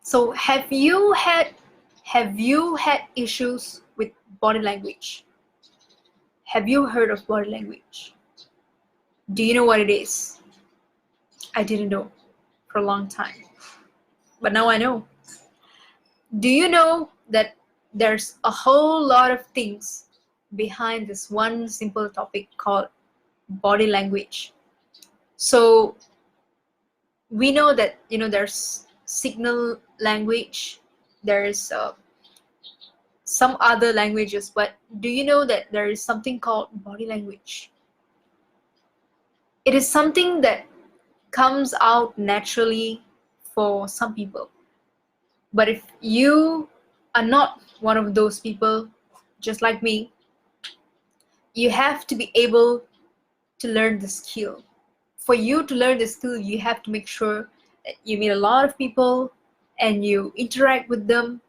So have you had issues with body language? Have you heard of body language? Do you know what it is? I didn't know for a long time, but now I know. Do you know that there's a whole lot of things behind this one simple topic called body language? So we know that there's signal language, there's some other languages, but do you know that there is something called body language? It is something that comes out naturally for some people. But if you are not one of those people, just like me, you have to be able to learn the skill. For you to learn the skill, you have to make sure that you meet a lot of people and you interact with them.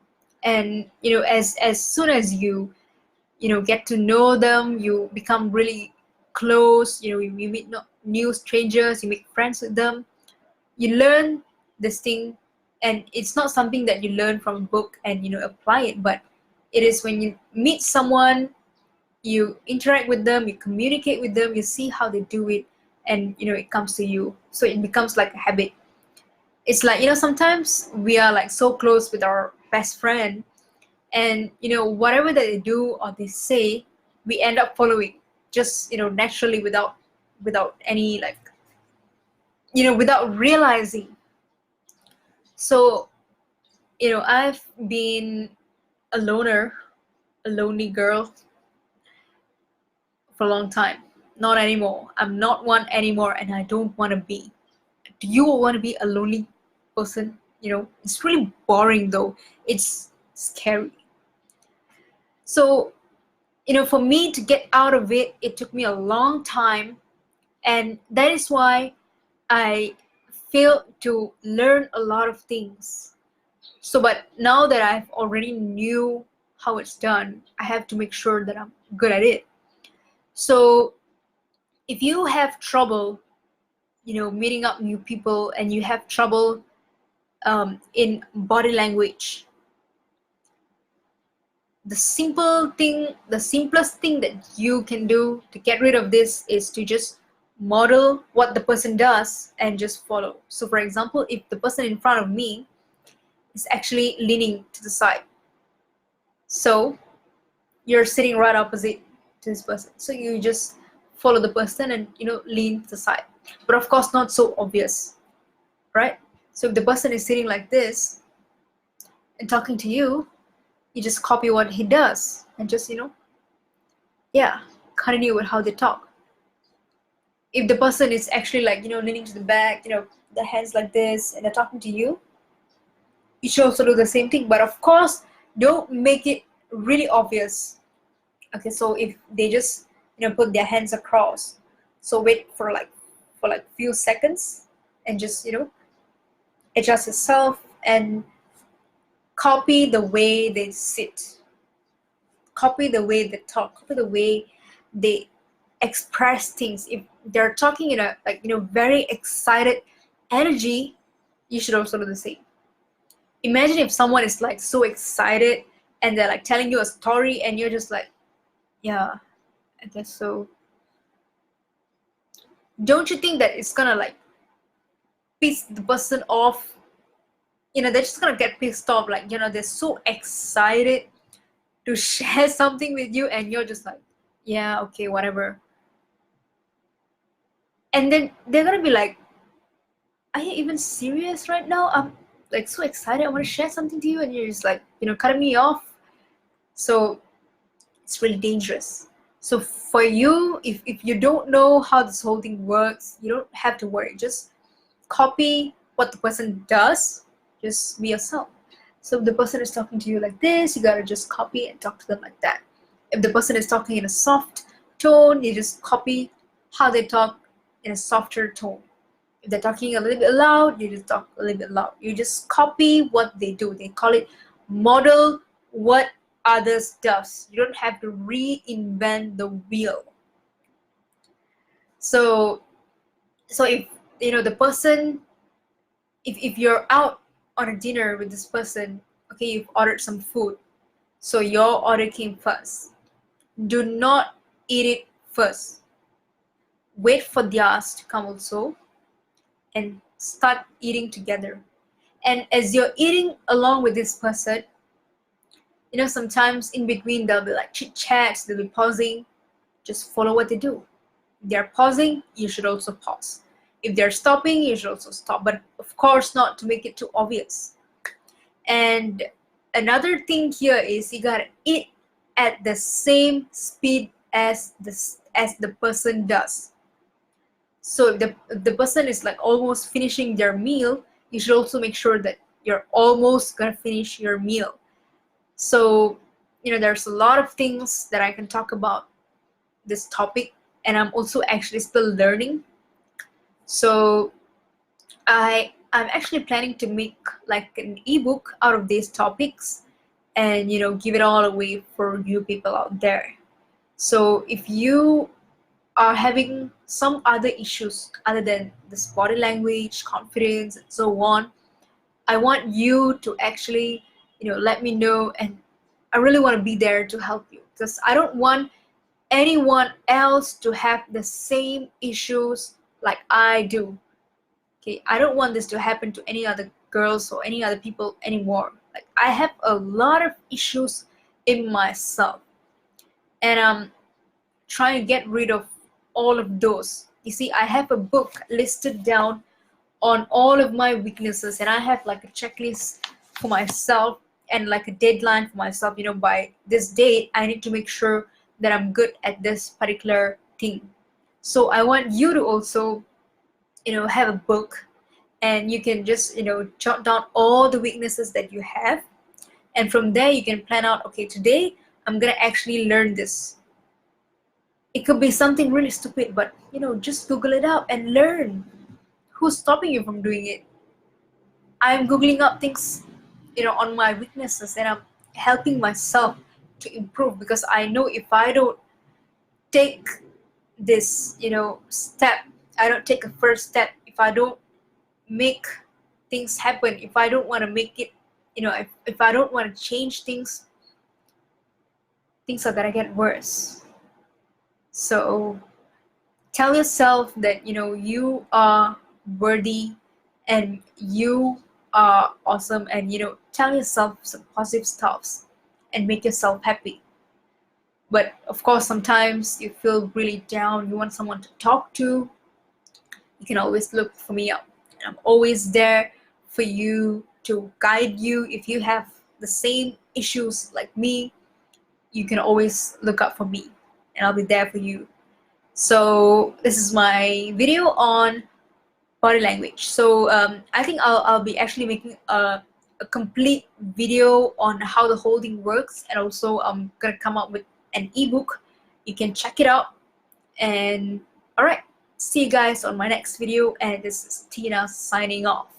And as soon as you get to know them, you become really close. You meet new strangers, you make friends with them, you learn this thing. And it's not something that you learn from a book and apply it, but it is when you meet someone, you interact with them, you communicate with them, you see how they do it, and it comes to you. So it becomes like a habit. It's like sometimes we are like so close with our best friend, and whatever that they do or they say, we end up following just naturally, without any like without realizing. So I've been a loner, a lonely girl for a long time. Not anymore. I'm not one anymore, and I don't want to be. Do you want to be a lonely person? It's really boring though. It's scary. So for me to get out of it, it took me a long time, and that is why I failed to learn a lot of things. So, but now that I've already knew how it's done, I have to make sure that I'm good at it. So, if you have trouble, meeting up new people, and you have trouble in body language, the simplest thing that you can do to get rid of this is to just model what the person does and just follow. So, for example, if the person in front of me is actually leaning to the side, so you're sitting right opposite to this person, so you just follow the person and lean to the side, but of course not so obvious, right? So if the person is sitting like this and talking to you, you just copy what he does and just yeah, continue with how they talk. If the person is actually like leaning to the back, the hands like this, and they're talking to you, you should also do the same thing, but of course don't make it really obvious. Okay, so if they just put their hands across, so wait for like few seconds and just adjust yourself and copy the way they sit, copy the way they talk, copy the way they express things. If they're talking in a very excited energy, you should also do the same. Imagine if someone is like so excited and they're like telling you a story and you're just like, yeah, I guess so. Don't you think that it's gonna like piss the person off? They're just gonna get pissed off, like they're so excited to share something with you and you're just like, yeah, okay, whatever. And then they're gonna be like, are you even serious right now? I'm like so excited, I want to share something to you, and you're just like cutting me off. So it's really dangerous. So for you, if you don't know how this whole thing works, you don't have to worry. Just copy what the person does. Just be yourself. So if the person is talking to you like this, you gotta just copy and talk to them like that. If the person is talking in a soft tone, you just copy how they talk in a softer tone. If they're talking a little bit loud, you just talk a little bit loud. You just copy what they do. They call it model what others does. You don't have to reinvent the wheel. So if the person, if you're out on a dinner with this person, okay, you've ordered some food, so your order came first. Do not eat it first. Wait for theirs to come also and start eating together. And as you're eating along with this person, sometimes in between there'll be like chit chats, they'll be pausing. Just follow what they do. If they're pausing, you should also pause. If they're stopping, you should also stop. But of course, not to make it too obvious. And another thing here is you gotta eat at the same speed as the person does. So if the person is like almost finishing their meal, you should also make sure that you're almost gonna finish your meal. So there's a lot of things that I can talk about this topic, and I'm also actually still learning. So I'm actually planning to make like an ebook out of these topics and give it all away for you people out there. So if you are having some other issues other than this body language, confidence, and so on, I want you to actually let me know, and I really want to be there to help you, because I don't want anyone else to have the same issues like I do. Okay, I don't want this to happen to any other girls or any other people anymore. Like, I have a lot of issues in myself, and I'm trying to get rid of all of those. You see, I have a book listed down on all of my weaknesses, and I have like a checklist for myself and like a deadline for myself. By this date I need to make sure that I'm good at this particular thing. So I want you to also have a book, and you can just jot down all the weaknesses that you have, and from there you can plan out, okay, today I'm gonna actually learn this. It could be something really stupid, but just Google it up and learn. Who's stopping you from doing it? I'm Googling up things on my weaknesses, and I'm helping myself to improve, because I know if I don't take this step, I don't take a first step, if I don't make things happen, if I don't want to make it, if I don't want to change things are gonna get worse. So tell yourself that you are worthy and you are awesome, and tell yourself some positive stuffs and make yourself happy. But of course, sometimes you feel really down, you want someone to talk to, you can always look for me up. I'm always there for you to guide you. If you have the same issues like me, you can always look up for me, and I'll be there for you. So this is my video on body language. So I think I'll be actually making a complete video on how the whole thing works, and also I'm gonna come up with an ebook. You can check it out. And all right, see you guys on my next video, and this is Tina signing off.